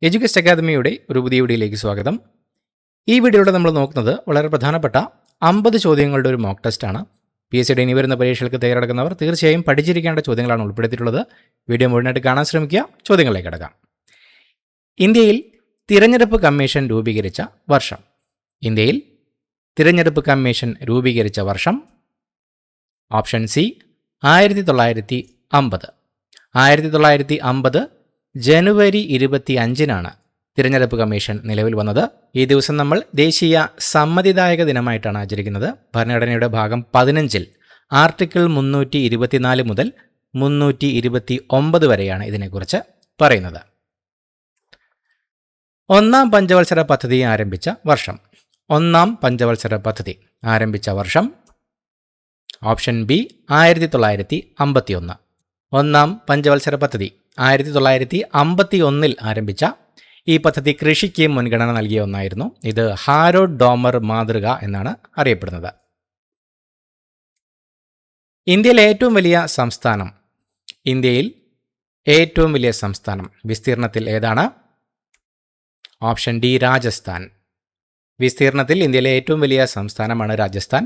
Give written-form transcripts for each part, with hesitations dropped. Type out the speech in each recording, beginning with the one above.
എഡ്യൂക്കേസ്റ്റ് അക്കാദമിയുടെ ഒരു പുതിയ വീഡിയോയിലേക്ക് സ്വാഗതം. ഈ വീഡിയോയിലൂടെ നമ്മൾ നോക്കുന്നത് വളരെ പ്രധാനപ്പെട്ട 50 ചോദ്യങ്ങളുടെ ഒരു മോക്ക് ടെസ്റ്റാണ്. PSCയുടെ ഇനി വരുന്ന പരീക്ഷകൾക്ക് തയ്യാറെടുക്കുന്നവർ തീർച്ചയായും പഠിച്ചിരിക്കേണ്ട ചോദ്യങ്ങളാണ് ഉൾപ്പെടുത്തിയിട്ടുള്ളത്. വീഡിയോ മുഴുവനായിട്ട് കാണാൻ ശ്രമിക്കുക. ചോദ്യങ്ങളിലേക്ക് കടക്കാം. ഇന്ത്യയിൽ തിരഞ്ഞെടുപ്പ് കമ്മീഷൻ രൂപീകരിച്ച വർഷം. ഇന്ത്യയിൽ തിരഞ്ഞെടുപ്പ് കമ്മീഷൻ രൂപീകരിച്ച വർഷം. Option C 1950. 1950 ജനുവരി 25-നാണ് തിരഞ്ഞെടുപ്പ് കമ്മീഷൻ നിലവിൽ വന്നത്. ഈ ദിവസം നമ്മൾ ദേശീയ സമ്മതിദായക ദിനമായിട്ടാണ് ആചരിക്കുന്നത്. ഭരണഘടനയുടെ ഭാഗം 15-ൽ ആർട്ടിക്കിൾ 324 മുതൽ 329 വരെയാണ് ഇതിനെക്കുറിച്ച് പറയുന്നത്. ഒന്നാം പഞ്ചവത്സര പദ്ധതി ആരംഭിച്ച വർഷം. ഒന്നാം പഞ്ചവത്സര പദ്ധതി ആരംഭിച്ച വർഷം. Option B 1951. ഒന്നാം പഞ്ചവത്സര പദ്ധതി 1951-ൽ ആരംഭിച്ച ഈ പദ്ധതി കൃഷിക്ക് മുൻഗണന നൽകിയ ഒന്നായിരുന്നു. ഇത് ഹാരോഡ് ഡോമർ മാതൃക എന്നാണ് അറിയപ്പെടുന്നത്. ഇന്ത്യയിലെ ഏറ്റവും വലിയ സംസ്ഥാനം. ഇന്ത്യയിൽ ഏറ്റവും വലിയ സംസ്ഥാനം വിസ്തീർണത്തിൽ ഏതാണ്? Option D Rajasthan. വിസ്തീർണത്തിൽ ഇന്ത്യയിലെ ഏറ്റവും വലിയ സംസ്ഥാനമാണ് രാജസ്ഥാൻ.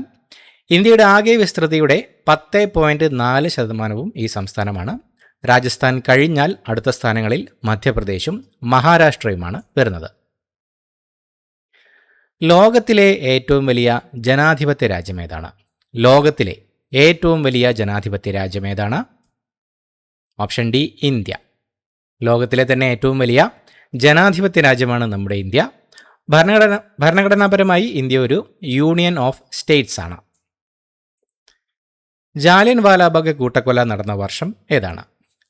ഇന്ത്യയുടെ ആകെ വിസ്തൃതിയുടെ 10.4% ഈ സംസ്ഥാനമാണ്. രാജസ്ഥാൻ കഴിഞ്ഞാൽ അടുത്ത സ്ഥാനങ്ങളിൽ മധ്യപ്രദേശും മഹാരാഷ്ട്രയുമാണ് വരുന്നത്. ലോകത്തിലെ ഏറ്റവും വലിയ ജനാധിപത്യ രാജ്യമേതാണ്? ലോകത്തിലെ ഏറ്റവും വലിയ ജനാധിപത്യ രാജ്യമേതാണ്? Option D India. ലോകത്തിലെ തന്നെ ഏറ്റവും വലിയ ജനാധിപത്യ രാജ്യമാണ് നമ്മുടെ ഇന്ത്യ. ഭരണഘടനാപരമായി ഇന്ത്യ ഒരു യൂണിയൻ ഓഫ് സ്റ്റേറ്റ്സ് ആണ്. ജാലിയൻ വാലാബാഗ് കൂട്ടക്കൊല നടന്ന വർഷം ഏതാണ്?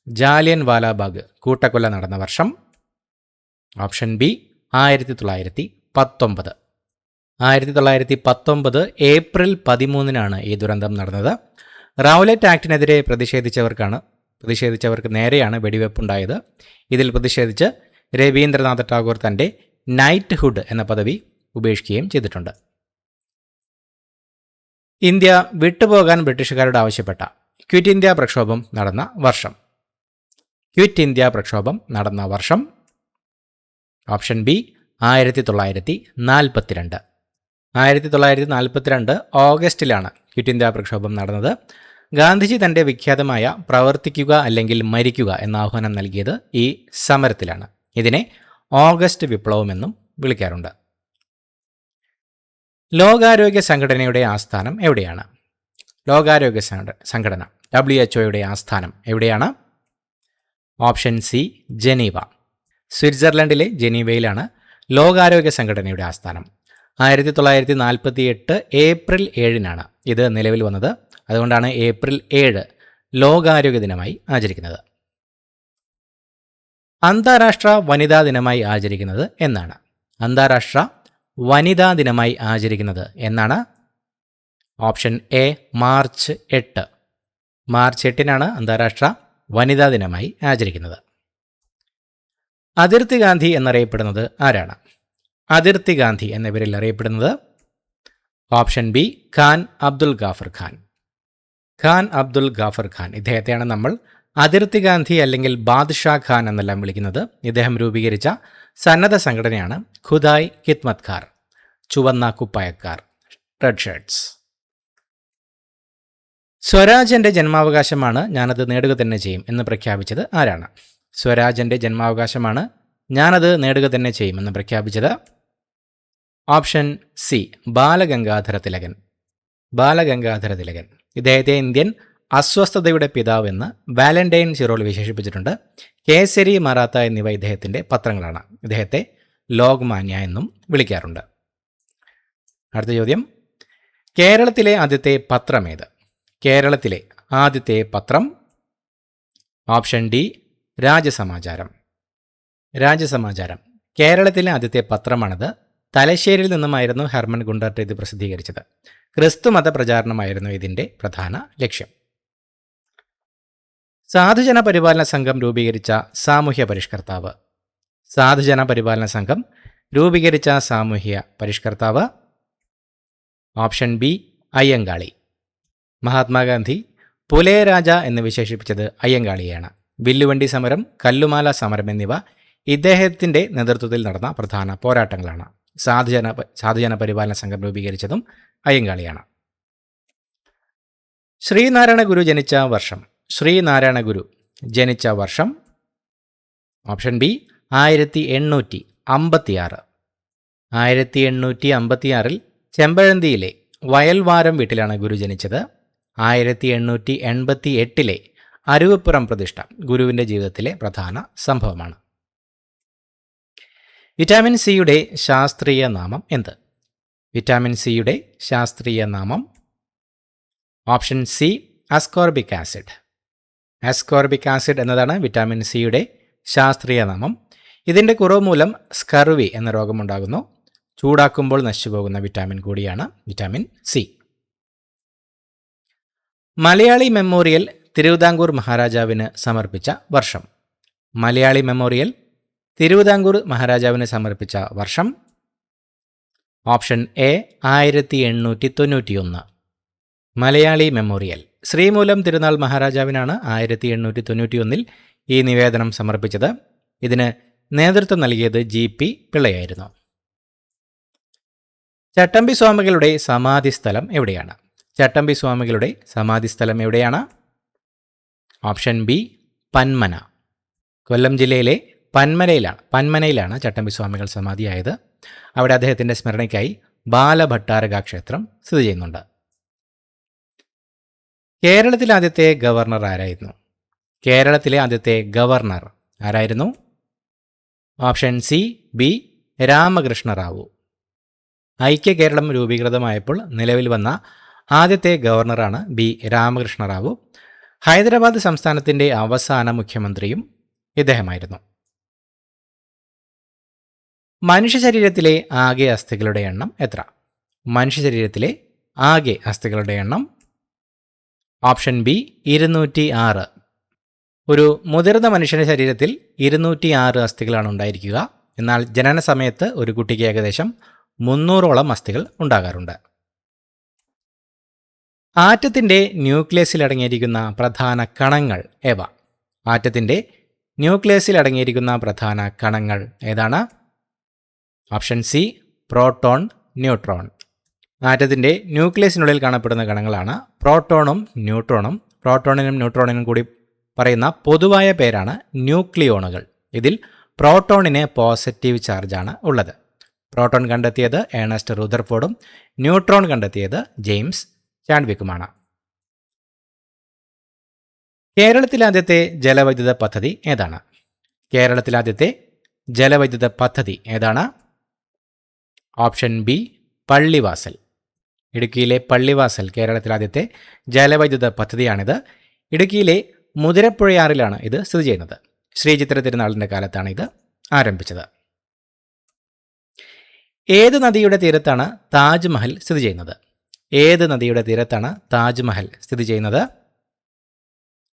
ജാലിയൻ വാലാബാഗ് കൂട്ടക്കൊല നടന്ന വർഷം. Option B 1919. 1919 ഏപ്രിൽ 13-നാണ് ഈ ദുരന്തം നടന്നത്. റൗലറ്റ് ആക്ടിനെതിരെ പ്രതിഷേധിച്ചവർക്ക് നേരെയാണ് വെടിവെപ്പുണ്ടായത്. ഇതിൽ പ്രതിഷേധിച്ച് രവീന്ദ്രനാഥ ടാഗോർ തൻ്റെ നൈറ്റ്ഹുഡ് എന്ന പദവി ഉപേക്ഷിക്കുകയും ചെയ്തിട്ടുണ്ട്. ഇന്ത്യ വിട്ടുപോകാൻ ബ്രിട്ടീഷുകാരോട് ആവശ്യപ്പെട്ട ക്വിറ്റ് ഇന്ത്യ പ്രക്ഷോഭം നടന്ന വർഷം. ക്വിറ്റ് ഇന്ത്യ പ്രക്ഷോഭം നടന്ന വർഷം. Option B 1942. 1942 ഓഗസ്റ്റിലാണ് ക്വിറ്റ് ഇന്ത്യ പ്രക്ഷോഭം നടന്നത്. ഗാന്ധിജി തൻ്റെ വിഖ്യാതമായ പ്രവർത്തിക്കുക അല്ലെങ്കിൽ മരിക്കുക എന്ന ആഹ്വാനം നൽകിയത് ഈ സമരത്തിലാണ്. ഇതിനെ ഓഗസ്റ്റ് വിപ്ലവമെന്നും വിളിക്കാറുണ്ട്. ലോകാരോഗ്യ സംഘടനയുടെ ആസ്ഥാനം എവിടെയാണ്? ലോകാരോഗ്യ സംഘടന WHO ആസ്ഥാനം എവിടെയാണ്? Option C Geneva. സ്വിറ്റ്സർലൻഡിലെ ജനീവയിലാണ് ലോകാരോഗ്യ സംഘടനയുടെ ആസ്ഥാനം. 1948 ഏപ്രിൽ 7-നാണ് ഇത് നിലവിൽ വന്നത്. അതുകൊണ്ടാണ് ഏപ്രിൽ 7 ലോകാരോഗ്യ ദിനമായി ആചരിക്കുന്നത്. അന്താരാഷ്ട്ര വനിതാ ദിനമായി ആചരിക്കുന്നത് എന്നാണ്? അന്താരാഷ്ട്ര വനിതാ ദിനമായി ആചരിക്കുന്നത് എന്നാണ്? Option A March 8. മാർച്ച് 8-നാണ് അന്താരാഷ്ട്ര വനിതാ ദിനമായി ആചരിക്കുന്നത്. അതിർത്തി ഗാന്ധി എന്നറിയപ്പെടുന്നത് ആരാണ്? അതിർത്തി ഗാന്ധി എന്ന പേരിൽ അറിയപ്പെടുന്നത്? Option B Khan Abdul Ghaffar Khan. ഖാൻ അബ്ദുൽ ഗാഫർ ഖാൻ. ഇദ്ദേഹത്തെയാണ് നമ്മൾ അതിർത്തി ഗാന്ധി അല്ലെങ്കിൽ ബാദ്ഷാ ഖാൻ എന്നെല്ലാം വിളിക്കുന്നത്. ഇദ്ദേഹം രൂപീകരിച്ച സന്നദ്ധ സംഘടനയാണ് ഖുദായ് ഖിദ്മത്കാർ, ചുവന്ന കുപ്പായക്കാർ, റെഡ് ഷർട്ട്സ്. സ്വരാജ് എൻ്റെ ജന്മാവകാശമാണ്, ഞാനത് നേടുക തന്നെ ചെയ്യും എന്ന് പ്രഖ്യാപിച്ചത് ആരാണ്? സ്വരാജ് എൻ്റെ ജന്മാവകാശമാണ്, ഞാനത് നേടുക തന്നെ ചെയ്യും എന്ന് പ്രഖ്യാപിച്ചത്? Option C Balagangadhara Tilak. ബാലഗംഗാധര തിലകൻ. ഇദ്ദേഹത്തെ ഇന്ത്യൻ അസ്വസ്ഥതയുടെ പിതാവ് എന്ന് വാലന്റൈൻ സിറോൾ വിശേഷിപ്പിച്ചിട്ടുണ്ട്. കേസരി, മറാത്ത എന്നിവ ഇദ്ദേഹത്തിൻ്റെ പത്രങ്ങളാണ്. ഇദ്ദേഹത്തെ ലോക്മാന്യ എന്നും വിളിക്കാറുണ്ട്. അടുത്ത ചോദ്യം, കേരളത്തിലെ ആദ്യത്തെ പത്രം ഏത്? കേരളത്തിലെ ആദ്യത്തെ പത്രം? Option D രാജസമാചാരം. രാജസമാചാരം കേരളത്തിലെ ആദ്യത്തെ പത്രമാണിത്. തലശ്ശേരിയിൽ നിന്നുമായിരുന്നു ഹെർമൻ ഗുണ്ടർട്ട് ഇത് പ്രസിദ്ധീകരിച്ചത്. ക്രിസ്തുമത പ്രചാരണമായിരുന്നു ഇതിൻ്റെ പ്രധാന ലക്ഷ്യം. സാധുജന പരിപാലന സംഘം രൂപീകരിച്ച സാമൂഹ്യ പരിഷ്കർത്താവ്. സാധുജന പരിപാലന സംഘം രൂപീകരിച്ച സാമൂഹ്യ പരിഷ്കർത്താവ്? Option B Ayyankali. മഹാത്മാഗാന്ധി പുലയരാജ എന്ന് വിശേഷിപ്പിച്ചത് അയ്യങ്കാളിയാണ്. വില്ലുവണ്ടി സമരം, കല്ലുമാല സമരം എന്നിവ ഇദ്ദേഹത്തിൻ്റെ നേതൃത്വത്തിൽ നടന്ന പ്രധാന പോരാട്ടങ്ങളാണ്. സാധുജന പരിപാലന സംഘം രൂപീകരിച്ചതും അയ്യങ്കാളിയാണ്. ശ്രീനാരായണ ഗുരു ജനിച്ച വർഷം. ശ്രീനാരായണ ഗുരു ജനിച്ച വർഷം ഓപ്ഷൻ ബി 1856. 1856 ചെമ്പഴന്തിയിലെ വയൽവാരം വീട്ടിലാണ് ഗുരു ജനിച്ചത്. 1888 അരുവിപ്പുറം പ്രതിഷ്ഠ ഗുരുവിൻ്റെ ജീവിതത്തിലെ പ്രധാന സംഭവമാണ്. വിറ്റാമിൻ സിയുടെ ശാസ്ത്രീയ നാമം എന്ത്? വിറ്റാമിൻ സിയുടെ ശാസ്ത്രീയ നാമം option C ascorbic acid. Ascorbic acid എന്നതാണ് വിറ്റാമിൻ സിയുടെ ശാസ്ത്രീയ നാമം. ഇതിൻ്റെ കുറവ് മൂലം സ്കർവി എന്ന രോഗമുണ്ടാകുന്നു. ചൂടാക്കുമ്പോൾ നശിച്ചുപോകുന്ന വിറ്റാമിൻ കൂടിയാണ് vitamin C. Malayali memorial Thiruvithamkoor മഹാരാജാവിന് സമർപ്പിച്ച വർഷം. മലയാളി മെമ്മോറിയൽ തിരുവിതാംകൂർ മഹാരാജാവിന് സമർപ്പിച്ച വർഷം option A 1891. Malayali memorial Sreemoolam Thirunal മഹാരാജാവിനാണ് 1891 ഈ നിവേദനം സമർപ്പിച്ചത്. ഇതിന് നേതൃത്വം നൽകിയത് GP പിള്ളയായിരുന്നു. ചട്ടമ്പി സ്വാമികളുടെ സമാധി സ്ഥലം എവിടെയാണ്? ചട്ടമ്പി സ്വാമികളുടെ സമാധി സ്ഥലം എവിടെയാണ്? Option B Panmana. കൊല്ലം ജില്ലയിലെ പന്മനയിലാണ് ചട്ടമ്പി സ്വാമികൾ സമാധിയായത്. അവിടെ അദ്ദേഹത്തിൻ്റെ സ്മരണയ്ക്കായി ബാലഭട്ടാരക ക്ഷേത്രം സ്ഥിതി ചെയ്യുന്നുണ്ട്. കേരളത്തിലെ ആദ്യത്തെ ഗവർണർ ആരായിരുന്നു? കേരളത്തിലെ ആദ്യത്തെ ഗവർണർ ആരായിരുന്നു? Option C B Ramakrishna Rao. ഐക്യ കേരളം രൂപീകൃതമായപ്പോൾ നിലവിൽ വന്ന ആദ്യത്തെ ഗവർണറാണ് ബി രാമകൃഷ്ണ റാവു. ഹൈദരാബാദ് സംസ്ഥാനത്തിൻ്റെ അവസാന മുഖ്യമന്ത്രിയും ഇദ്ദേഹമായിരുന്നു. മനുഷ്യ ശരീരത്തിലെ ആകെ അസ്ഥികളുടെ എണ്ണം എത്ര? മനുഷ്യ ശരീരത്തിലെ ആകെ അസ്ഥികളുടെ എണ്ണം ഓപ്ഷൻ ബി 206. ഒരു മുതിർന്ന മനുഷ്യൻ്റെ ശരീരത്തിൽ 206 അസ്ഥികളാണ് ഉണ്ടായിരിക്കുക. എന്നാൽ ജനന സമയത്ത് ഒരു കുട്ടിക്ക് ഏകദേശം 300ഓളം അസ്ഥികൾ ഉണ്ടാകാറുണ്ട്. ആറ്റത്തിൻ്റെ ന്യൂക്ലിയസിൽ അടങ്ങിയിരിക്കുന്ന പ്രധാന കണങ്ങൾ ഏവ? ആറ്റത്തിൻ്റെ ന്യൂക്ലിയസിൽ അടങ്ങിയിരിക്കുന്ന പ്രധാന കണങ്ങൾ ഏതാണ്? Option C proton, neutron. ആറ്റത്തിൻ്റെ ന്യൂക്ലിയസിനുള്ളിൽ കാണപ്പെടുന്ന കണങ്ങളാണ് പ്രോട്ടോണും ന്യൂട്രോണും. പ്രോട്ടോണിനും ന്യൂട്രോണിനും കൂടി പറയുന്ന പൊതുവായ പേരാണ് ന്യൂക്ലിയോണുകൾ. ഇതിൽ പ്രോട്ടോണിന് പോസിറ്റീവ് ചാർജാണ് ഉള്ളത്. പ്രോട്ടോൺ കണ്ടെത്തിയത് ഏണസ്റ്റ് റുദർഫോർഡും ന്യൂട്രോൺ കണ്ടെത്തിയത് ജെയിംസ് ചാഡ്വിക്കുമാണ്. കേരളത്തിലെ ആദ്യത്തെ ജലവൈദ്യുത പദ്ധതി ഏതാണ്? കേരളത്തിലെ ആദ്യത്തെ ജലവൈദ്യുത പദ്ധതി ഏതാണ്? Option B Pallivasal. ഇടുക്കിയിലെ പള്ളിവാസൽ കേരളത്തിലെ ആദ്യത്തെ ജലവൈദ്യുത പദ്ധതിയാണിത്. ഇടുക്കിയിലെ മുതിരപ്പുഴയാറിലാണ് ഇത് സ്ഥിതി ചെയ്യുന്നത്. ശ്രീചിത്ര തിരുനാളിൻ്റെ കാലത്താണ് ഇത് ആരംഭിച്ചത്. ഏത് നദിയുടെ തീരത്താണ് താജ്മഹൽ സ്ഥിതി ചെയ്യുന്നത്? ഏത് നദിയുടെ തീരത്താണ് താജ്മഹൽ സ്ഥിതി ചെയ്യുന്നത്?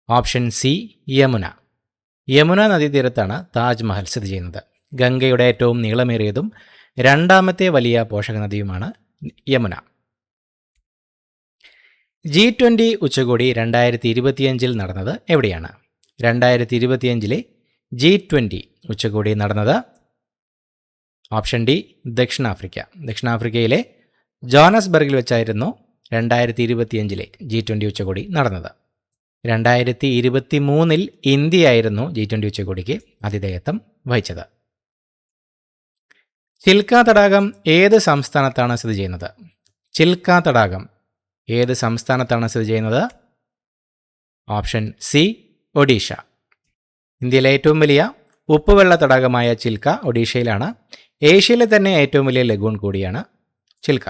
Option C Yamuna. യമുന നദീതീരത്താണ് താജ്മഹൽ സ്ഥിതി ചെയ്യുന്നത്. ഗംഗയുടെ ഏറ്റവും നീളമേറിയതും രണ്ടാമത്തെ വലിയ പോഷക നദിയുമാണ് യമുന. G20 ഉച്ചകോടി 2025 നടന്നത് എവിടെയാണ്? 2025 G20 ഉച്ചകോടി നടന്നത് ഓപ്ഷൻ ഡി ദക്ഷിണാഫ്രിക്ക. ദക്ഷിണാഫ്രിക്കയിലെ ജോഹന്നസ്ബർഗിൽ വെച്ചായിരുന്നു 2025 G20 ഉച്ചകോടി നടന്നത്. 2023 ഇന്ത്യയായിരുന്നു G20 ഉച്ചകോടിക്ക് ആതിഥേയത്വം വഹിച്ചത്. ചിൽക്ക തടാകം ഏത് സംസ്ഥാനത്താണ് സ്ഥിതി ചെയ്യുന്നത്? ചിൽക്ക തടാകം ഏത് സംസ്ഥാനത്താണ് സ്ഥിതി ചെയ്യുന്നത്? Option C Odisha. ഇന്ത്യയിലെ ഏറ്റവും വലിയ ഉപ്പുവെള്ള തടാകമായ ചിൽക്ക ഒഡീഷയിലാണ്. ഏഷ്യയിലെ തന്നെ ഏറ്റവും വലിയ ലഗൂൺ കൂടിയാണ് ചിൽക്ക.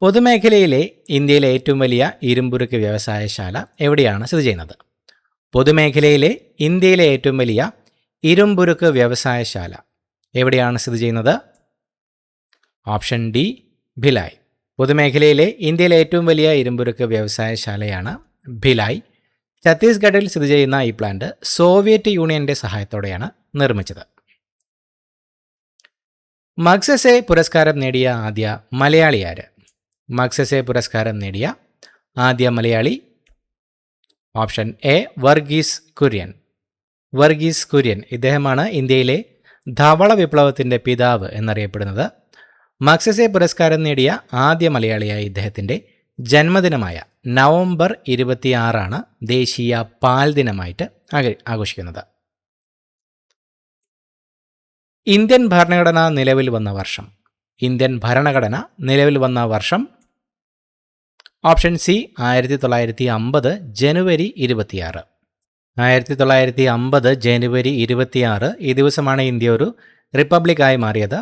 പൊതുമേഖലയിലെ ഇന്ത്യയിലെ ഏറ്റവും വലിയ ഇരുമ്പുരുക്ക് വ്യവസായശാല എവിടെയാണ് സ്ഥിതി ചെയ്യുന്നത്? പൊതുമേഖലയിലെ ഇന്ത്യയിലെ ഏറ്റവും വലിയ ഇരുമ്പുരുക്ക് വ്യവസായശാല എവിടെയാണ് സ്ഥിതി ചെയ്യുന്നത്? Option D Bhilai. പൊതുമേഖലയിലെ ഇന്ത്യയിലെ ഏറ്റവും വലിയ ഇരുമ്പുരുക്ക് വ്യവസായശാലയാണ് ഭിലായ്. ഛത്തീസ്ഗഡിൽ സ്ഥിതി ചെയ്യുന്ന ഈ പ്ലാന്റ് സോവിയറ്റ് യൂണിയന്റെ സഹായത്തോടെയാണ് നിർമ്മിച്ചത്. മഗ്സസെ പുരസ്കാരം നേടിയ ആദ്യ മലയാളി ആര്? മഗ്സസെ പുരസ്കാരം നേടിയ ആദ്യ മലയാളി ഓപ്ഷൻ എ വർഗീസ് കുര്യൻ. വർഗീസ് കുര്യൻ. ഇദ്ദേഹമാണ് ഇന്ത്യയിലെ ധവള വിപ്ലവത്തിൻ്റെ പിതാവ് എന്നറിയപ്പെടുന്നത്. മഗ്സസെ പുരസ്കാരം നേടിയ ആദ്യ മലയാളിയായ ഇദ്ദേഹത്തിൻ്റെ ജന്മദിനമായ നവംബർ 26 ദേശീയ പാൽ ദിനമായിട്ട് ആഘോഷിക്കുന്നത്. ഇന്ത്യൻ ഭരണഘടന നിലവിൽ വന്ന വർഷം. ഇന്ത്യൻ ഭരണഘടന നിലവിൽ വന്ന വർഷം. ഓപ്ഷൻ സി 1950 ജനുവരി 26. 1950 ജനുവരി 26 ഈ ദിവസമാണ് ഇന്ത്യ ഒരു റിപ്പബ്ലിക്കായി മാറിയത്.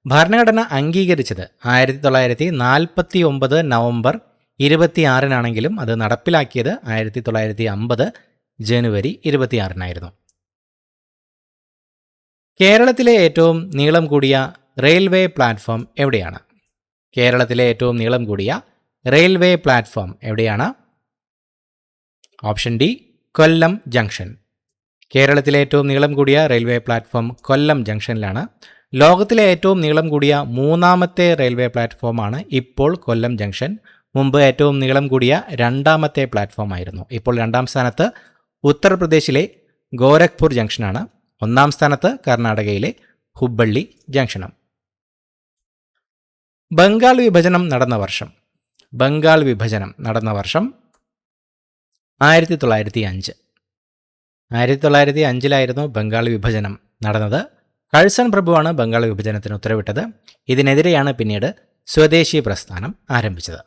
ഭരണഘടന അംഗീകരിച്ചത് 1949 നവംബർ 26 അത് നടപ്പിലാക്കിയത് 1950 ജനുവരി 26 കേരളത്തിലെ ഏറ്റവും നീളം കൂടിയ റെയിൽവേ പ്ലാറ്റ്ഫോം എവിടെയാണ്? കേരളത്തിലെ ഏറ്റവും നീളം കൂടിയ റെയിൽവേ പ്ലാറ്റ്ഫോം എവിടെയാണ്? ഓപ്ഷൻ ഡി കൊല്ലം ജംഗ്ഷൻ. കേരളത്തിലെ ഏറ്റവും നീളം കൂടിയ റെയിൽവേ പ്ലാറ്റ്ഫോം കൊല്ലം ജംഗ്ഷനിലാണ്. ലോകത്തിലെ ഏറ്റവും നീളം കൂടിയ മൂന്നാമത്തെ റെയിൽവേ പ്ലാറ്റ്ഫോമാണ് ഇപ്പോൾ കൊല്ലം ജംഗ്ഷൻ. മുമ്പ് ഏറ്റവും നീളം കൂടിയ രണ്ടാമത്തെ പ്ലാറ്റ്ഫോം ആയിരുന്നു. ഇപ്പോൾ രണ്ടാം സ്ഥാനത്ത് ഉത്തർപ്രദേശിലെ ഗോരഖ്പൂർ ജംഗ്ഷനാണ്. ഒന്നാം സ്ഥാനത്ത് കർണാടകയിലെ ഹുബ്ബള്ളി ജംഗ്ഷനും. ബംഗാൾ വിഭജനം നടന്ന വർഷം. ബംഗാൾ വിഭജനം നടന്ന വർഷം 1905. 1905 ബംഗാൾ വിഭജനം നടന്നത്. കഴ്സൺ പ്രഭുവാണ് ബംഗാൾ വിഭജനത്തിന് ഉത്തരവിട്ടത്. ഇതിനെതിരെയാണ് പിന്നീട് സ്വദേശി പ്രസ്ഥാനം ആരംഭിച്ചത്.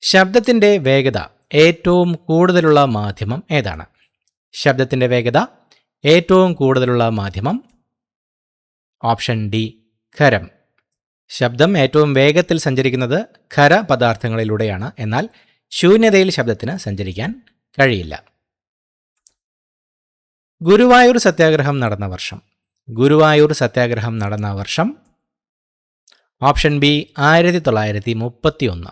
ശബ്ദത്തിൻ്റെ വേഗത ഏറ്റവും കൂടുതലുള്ള മാധ്യമം ഏതാണ്? ശബ്ദത്തിൻ്റെ വേഗത ഏറ്റവും കൂടുതലുള്ള മാധ്യമം. ഓപ്ഷൻ ഡി ഖരം. ശബ്ദം ഏറ്റവും വേഗത്തിൽ സഞ്ചരിക്കുന്നത് ഖര പദാർത്ഥങ്ങളിലൂടെയാണ്. എന്നാൽ ശൂന്യതയിൽ ശബ്ദത്തിന് സഞ്ചരിക്കാൻ കഴിയില്ല. ഗുരുവായൂർ സത്യാഗ്രഹം നടന്ന വർഷം. ഗുരുവായൂർ സത്യാഗ്രഹം നടന്ന വർഷം. Option B 1931.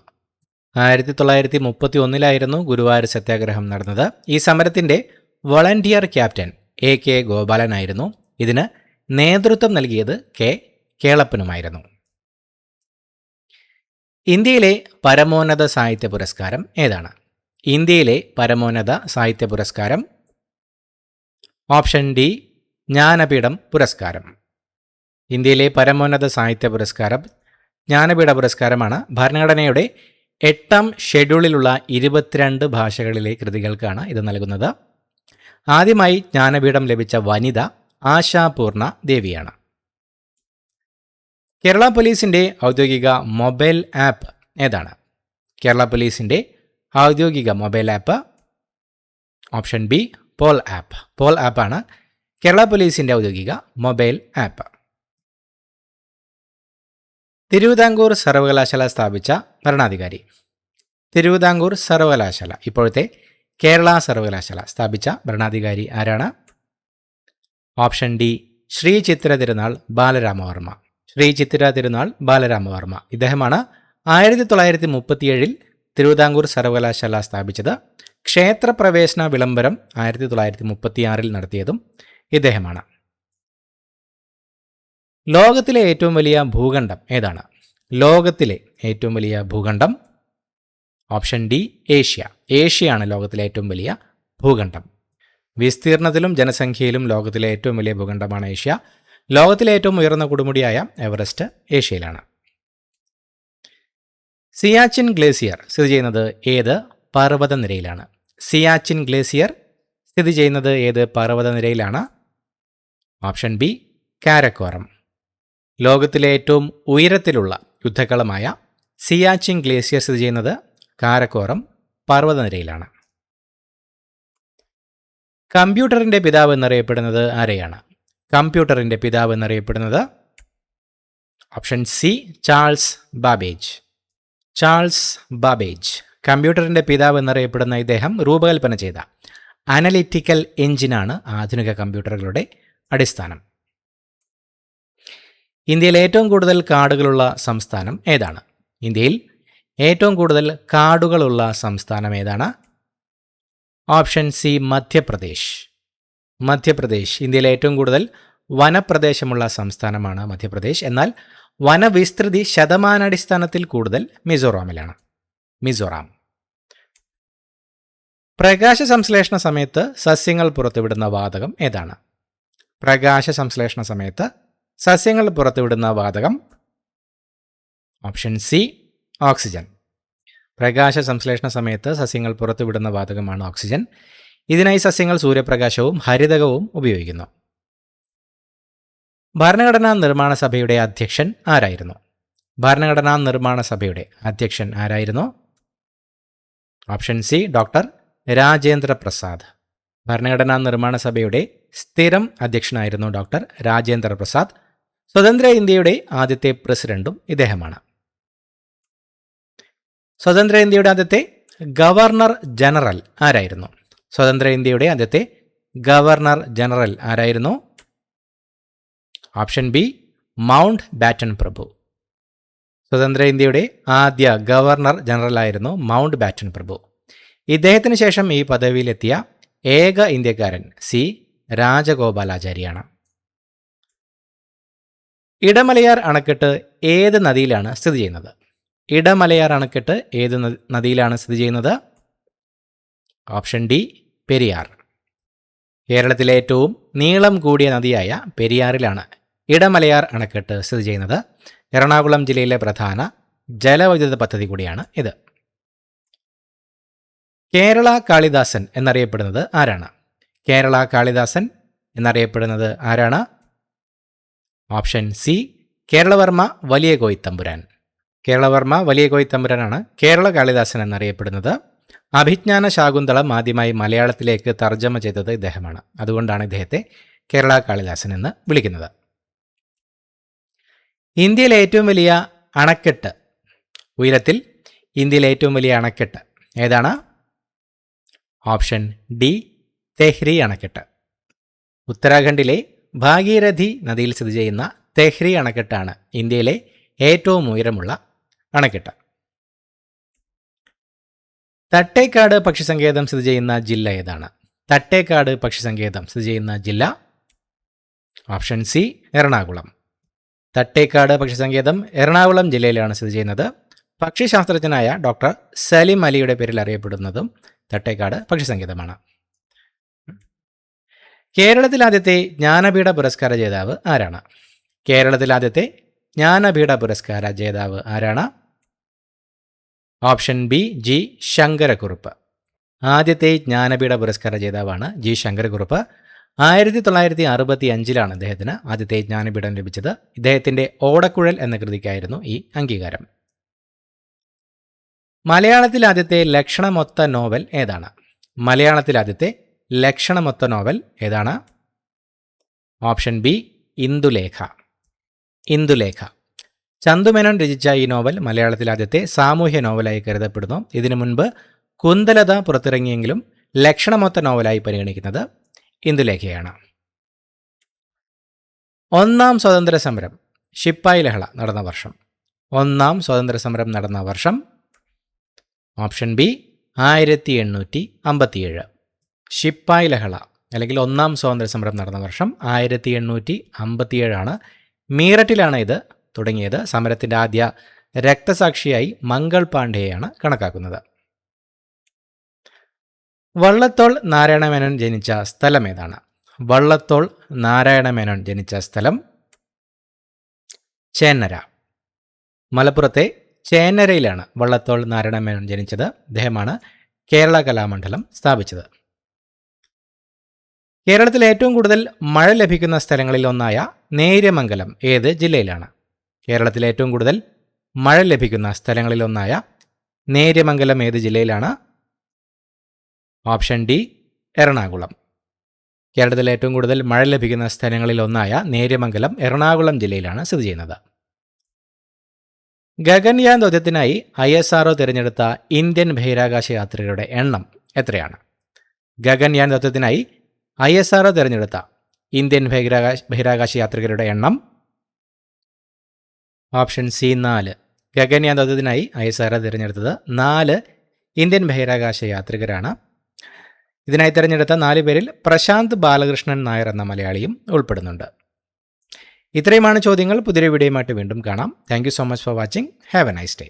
1931 ഗുരുവായൂർ സത്യാഗ്രഹം നടന്നത്. ഈ സമരത്തിൻ്റെ വോളണ്ടിയർ ക്യാപ്റ്റൻ AK ഗോപാലനായിരുന്നു. ഇതിന് നേതൃത്വം നൽകിയത് K കേളപ്പനുമായിരുന്നു. ഇന്ത്യയിലെ പരമോന്നത സാഹിത്യ പുരസ്കാരം ഏതാണ്? ഇന്ത്യയിലെ പരമോന്നത സാഹിത്യ പുരസ്കാരം. ഓപ്ഷൻ ഡി ജ്ഞാനപീഠം പുരസ്കാരം. ഇന്ത്യയിലെ പരമോന്നത സാഹിത്യ പുരസ്കാരം ജ്ഞാനപീഠ പുരസ്കാരമാണ്. ഭരണഘടനയുടെ 8ാം ഷെഡ്യൂളിലുള്ള 22 ഭാഷകളിലെ കൃതികൾക്കാണ് ഇത് നൽകുന്നത്. ആദ്യമായി ജ്ഞാനപീഠം ലഭിച്ച വനിത ആശാപൂർണ ദേവിയാണ്. കേരള പോലീസിൻ്റെ ഔദ്യോഗിക മൊബൈൽ ആപ്പ് ഏതാണ്? കേരള പോലീസിൻ്റെ ഔദ്യോഗിക mobile app. Option B Pol app. Pol ആപ്പാണ് കേരള പോലീസിൻ്റെ ഔദ്യോഗിക മൊബൈൽ ആപ്പ്. തിരുവിതാംകൂർ സർവകലാശാല സ്ഥാപിച്ച ഭരണാധികാരി. തിരുവിതാംകൂർ സർവകലാശാല, ഇപ്പോഴത്തെ കേരള സർവകലാശാല സ്ഥാപിച്ച ഭരണാധികാരി ആരാണ്? Option D Shri Chithira Thirunal Balarama Varma. ശ്രീ ചിത്തിര തിരുനാൾ ബാലരാമവർമ്മ ഇദ്ദേഹമാണ് 1937 തിരുവിതാംകൂർ സർവകലാശാല സ്ഥാപിച്ചത്. ക്ഷേത്രപ്രവേശന വിളംബരം 1936 നടത്തിയതും ഇദ്ദേഹമാണ്. ലോകത്തിലെ ഏറ്റവും വലിയ ഭൂഖണ്ഡം ഏതാണ്? ലോകത്തിലെ ഏറ്റവും വലിയ ഭൂഖണ്ഡം. Option D Asia. ഏഷ്യയാണ് ലോകത്തിലെ ഏറ്റവും വലിയ ഭൂഖണ്ഡം. വിസ്തീർണത്തിലും ജനസംഖ്യയിലും ലോകത്തിലെ ഏറ്റവും വലിയ ഭൂഖണ്ഡമാണ് ഏഷ്യ. ലോകത്തിലെ ഏറ്റവും ഉയർന്ന കൊടുമുടിയായ എവറസ്റ്റ് ഏഷ്യയിലാണ്. സിയാച്ചിൻ ഗ്ലേസിയർ സ്ഥിതി ചെയ്യുന്നത് ഏത് പർവ്വതനിരയിലാണ്? സിയാച്ചിൻ ഗ്ലേസിയർ സ്ഥിതി ചെയ്യുന്നത് ഏത് പർവ്വതനിരയിലാണ്? Option B Karakoram. ലോകത്തിലെ ഏറ്റവും ഉയരത്തിലുള്ള യുദ്ധക്കളമായ സിയാച്ചിൻ ഗ്ലേസിയർ സ്ഥിതി ചെയ്യുന്നത് കാരക്കോറം പർവ്വതനിരയിലാണ്. കമ്പ്യൂട്ടറിൻ്റെ പിതാവ് എന്നറിയപ്പെടുന്നത് ആരെയാണ്? കമ്പ്യൂട്ടറിൻ്റെ പിതാവ് എന്നറിയപ്പെടുന്നത് option C Charles Babbage. Charles Babbage കമ്പ്യൂട്ടറിൻ്റെ പിതാവ് എന്നറിയപ്പെടുന്ന ഇദ്ദേഹം രൂപകൽപ്പന ചെയ്ത അനലിറ്റിക്കൽ എഞ്ചിനാണ് ആധുനിക കമ്പ്യൂട്ടറുകളുടെ അടിസ്ഥാനം. ഇന്ത്യയിൽ ഏറ്റവും കൂടുതൽ കാടുകളുള്ള സംസ്ഥാനം ഏതാണ്? ഇന്ത്യയിൽ ഏറ്റവും കൂടുതൽ കാടുകളുള്ള സംസ്ഥാനം ഏതാണ്? Option C Madhya Pradesh. മധ്യപ്രദേശ് ഇന്ത്യയിലെ ഏറ്റവും കൂടുതൽ വനപ്രദേശമുള്ള സംസ്ഥാനമാണ് മധ്യപ്രദേശ്. എന്നാൽ വനവിസ്തൃതി ശതമാനാടിസ്ഥാനത്തിൽ കൂടുതൽ മിസോറാമിലാണ്. മിസോറാം. പ്രകാശ സംശ്ലേഷണ സമയത്ത് സസ്യങ്ങൾ പുറത്തുവിടുന്ന വാതകം ഏതാണ്? പ്രകാശ സംശ്ലേഷണ സമയത്ത് സസ്യങ്ങൾ പുറത്തുവിടുന്ന വാതകം ഓപ്ഷൻ സി ഓക്സിജൻ. പ്രകാശ സംശ്ലേഷണ സമയത്ത് സസ്യങ്ങൾ പുറത്തുവിടുന്ന വാതകമാണ് ഓക്സിജൻ. ഇതിനായി സസ്യങ്ങൾ സൂര്യപ്രകാശവും ഹരിതകവും ഉപയോഗിക്കുന്നു. ഭരണഘടനാ നിർമ്മാണ സഭയുടെ അധ്യക്ഷൻ ആരായിരുന്നു? ഭരണഘടനാ നിർമ്മാണ സഭയുടെ അധ്യക്ഷൻ ആരായിരുന്നു? Option C doctor Rajendra Prasad. ഭരണഘടനാ നിർമ്മാണ സഭയുടെ സ്ഥിരം അധ്യക്ഷനായിരുന്നു ഡോക്ടർ രാജേന്ദ്ര പ്രസാദ്. സ്വതന്ത്ര ഇന്ത്യയുടെ ആദ്യത്തെ പ്രസിഡന്റും ഇദ്ദേഹമാണ്. സ്വതന്ത്ര ഇന്ത്യയുടെ ആദ്യത്തെ ഗവർണർ ജനറൽ ആരായിരുന്നു? സ്വതന്ത്ര ഇന്ത്യയുടെ ആദ്യത്തെ ഗവർണർ ജനറൽ ആരായിരുന്നു? ഓപ്ഷൻ ബി മൗണ്ട് ബാറ്റൻ പ്രഭു. സ്വതന്ത്ര ഇന്ത്യയുടെ ആദ്യ ഗവർണർ ജനറലായിരുന്നു മൗണ്ട് ബാറ്റൻ പ്രഭു. ഇദ്ദേഹത്തിന് ശേഷം ഈ പദവിയിലെത്തിയ ഏക ഇന്ത്യക്കാരൻ സി രാജഗോപാലാചാരിയാണ്. ഇടമലയാർ അണക്കെട്ട് ഏത് നദിയിലാണ് സ്ഥിതി ചെയ്യുന്നത്? ഇടമലയാർ അണക്കെട്ട് ഏത് നദിയിലാണ് സ്ഥിതി ചെയ്യുന്നത്? Option D Periyar. കേരളത്തിലെ ഏറ്റവും നീളം കൂടിയ നദിയായ പെരിയാറിലാണ് ഇടമലയാർ അണക്കെട്ട് സ്ഥിതി ചെയ്യുന്നത്. എറണാകുളം ജില്ലയിലെ പ്രധാന ജലവൈദ്യുത പദ്ധതി കൂടിയാണ് ഇത്. കേരള കാളിദാസൻ എന്നറിയപ്പെടുന്നത് ആരാണ്? കേരള കാളിദാസൻ എന്നറിയപ്പെടുന്നത് ആരാണ്? ഓപ്ഷൻ സി കേരളവർമ്മ വലിയ കോയിത്തമ്പുരാൻ. കേരളവർമ്മ വലിയ കോയിത്തമ്പുരാനാണ് കേരള കാളിദാസൻ എന്നറിയപ്പെടുന്നത്. അഭിജ്ഞാന ശാകുന്തളം ആദ്യമായി മലയാളത്തിലേക്ക് തർജ്ജമ ചെയ്തത് ഇദ്ദേഹമാണ്. അതുകൊണ്ടാണ് ഇദ്ദേഹത്തെ കേരള കാളിദാസൻ എന്ന് വിളിക്കുന്നത്. ഇന്ത്യയിലെ ഏറ്റവും വലിയ അണക്കെട്ട്, ഉയരത്തിൽ ഇന്ത്യയിലെ ഏറ്റവും വലിയ അണക്കെട്ട് ഏതാണ്? ഓപ്ഷൻ ഡി തെഹ്രി അണക്കെട്ട്. ഉത്തരാഖണ്ഡിലെ ഭാഗീരഥി നദിയിൽ സ്ഥിതി ചെയ്യുന്ന തെഹ്രി അണക്കെട്ടാണ് ഇന്ത്യയിലെ ഏറ്റവും ഉയരമുള്ള അണക്കെട്ട്. തട്ടേക്കാട് പക്ഷിസങ്കേതം സ്ഥിതി ചെയ്യുന്ന ജില്ല ഏതാണ്? തട്ടേക്കാട് പക്ഷിസങ്കേതം സ്ഥിതി ചെയ്യുന്ന ജില്ല ഓപ്ഷൻ സി എറണാകുളം. തട്ടേക്കാട് പക്ഷിസങ്കേതം എറണാകുളം ജില്ലയിലാണ് സ്ഥിതി ചെയ്യുന്നത്. പക്ഷിശാസ്ത്രജ്ഞനായ ഡോക്ടർ സലിം അലിയുടെ പേരിൽ അറിയപ്പെടുന്നതും തട്ടേക്കാട് പക്ഷിസങ്കേതമാണ്. കേരളത്തിൽ ആദ്യത്തെ ജ്ഞാനപീഠ പുരസ്കാര ജേതാവ് ആരാണ്? കേരളത്തിൽ ആദ്യത്തെ ജ്ഞാനപീഠ പുരസ്കാര ജേതാവ് ആരാണ്? Option B G Sankarakurup. ആദ്യത്തെ ജ്ഞാനപീഠ പുരസ്കാര ജേതാവാണ് ജി ശങ്കരക്കുറുപ്പ്. 1965 ഇദ്ദേഹത്തിന് ആദ്യത്തെ ജ്ഞാനപീഠം ലഭിച്ചത്. ഇദ്ദേഹത്തിൻ്റെ ഓടക്കുഴൽ എന്ന കൃതിക്കായിരുന്നു ഈ അംഗീകാരം. മലയാളത്തിൽ ആദ്യത്തെ ലക്ഷണമൊത്ത നോവൽ ഏതാണ്? മലയാളത്തിൽ ആദ്യത്തെ ലക്ഷണമൊത്ത നോവൽ ഏതാണ്? Option B Indulekha. ഇന്ദുലേഖ. ചന്തുമേനോൻ രചിച്ച ഈ നോവൽ മലയാളത്തിൽ ആദ്യത്തെ സാമൂഹ്യ നോവലായി കരുതപ്പെടുന്നു. ഇതിനു മുൻപ് കുന്തലത പുറത്തിറങ്ങിയെങ്കിലും ലക്ഷണമൊത്ത നോവലായി പരിഗണിക്കുന്നത് ഇന്ദുലേഖയാണ്. ഒന്നാം സ്വാതന്ത്ര്യ സമരം ശിപ്പായി ലഹള നടന്ന വർഷം? ഒന്നാം സ്വാതന്ത്ര്യ സമരം നടന്ന വർഷം ഓപ്ഷൻ ബി 1857. ശിപ്പായി ലഹള അല്ലെങ്കിൽ ഒന്നാം സ്വാതന്ത്ര്യ സമരം നടന്ന വർഷം 1857 മീററ്റിലാണ് ഇത് തുടങ്ങിയത്. സമരത്തിൻ്റെ ആദ്യ രക്തസാക്ഷിയായി മംഗൾ പാണ്ഡെയാണ് കണക്കാക്കുന്നത്. വള്ളത്തോൾ നാരായണമേനോൻ ജനിച്ച സ്ഥലം ഏതാണ്? വള്ളത്തോൾ നാരായണമേനോൻ ജനിച്ച സ്ഥലം ചേന്നര. മലപ്പുറത്തെ ചേന്നരയിലാണ് വള്ളത്തോൾ നാരായണമേനോൻ ജനിച്ചത്. അദ്ദേഹമാണ് കേരള കലാമണ്ഡലം സ്ഥാപിച്ചത്. കേരളത്തിൽ ഏറ്റവും കൂടുതൽ മഴ ലഭിക്കുന്ന സ്ഥലങ്ങളിൽ ഒന്നായ നേര്യമംഗലം ഏത് ജില്ലയിലാണ്? കേരളത്തിൽ ഏറ്റവും കൂടുതൽ മഴ ലഭിക്കുന്ന സ്ഥലങ്ങളിൽ ഒന്നായ നേര്യമംഗലം ഏത് ജില്ലയിലാണ്? Option D Ernakulam. കേരളത്തിൽ ഏറ്റവും കൂടുതൽ മഴ ലഭിക്കുന്ന സ്ഥലങ്ങളിൽ ഒന്നായ നേര്യമംഗലം എറണാകുളം ജില്ലയിലാണ് സ്ഥിതി ചെയ്യുന്നത്. ഗഗൻയാൻ ദൗത്യത്തിനായി ISRO തിരഞ്ഞെടുത്ത ഇന്ത്യൻ ബഹിരാകാശ യാത്രികരുടെ എണ്ണം എത്രയാണ്? ഗഗൻയാൻ ദൗത്യത്തിനായി ISRO തിരഞ്ഞെടുത്ത ഇന്ത്യൻ ബഹിരാകാശ യാത്രികരുടെ എണ്ണം ഓപ്ഷൻ സി 4. ഗഗൻയാൻ ദൗത്യത്തിനായി ISRO തിരഞ്ഞെടുത്തത് 4 ഇന്ത്യൻ ബഹിരാകാശ യാത്രികരാണ്. ഇതിനായി തിരഞ്ഞെടുത്ത 4 പേരിൽ പ്രശാന്ത് ബാലകൃഷ്ണൻ നായർ എന്ന മലയാളിയും ഉൾപ്പെടുന്നുണ്ട്. ഇത്രയുമാണ് ചോദ്യങ്ങൾ. പുതിയൊരു വീഡിയോയുമായിട്ട് വീണ്ടും കാണാം. Thank you so much for watching. Have A nice day.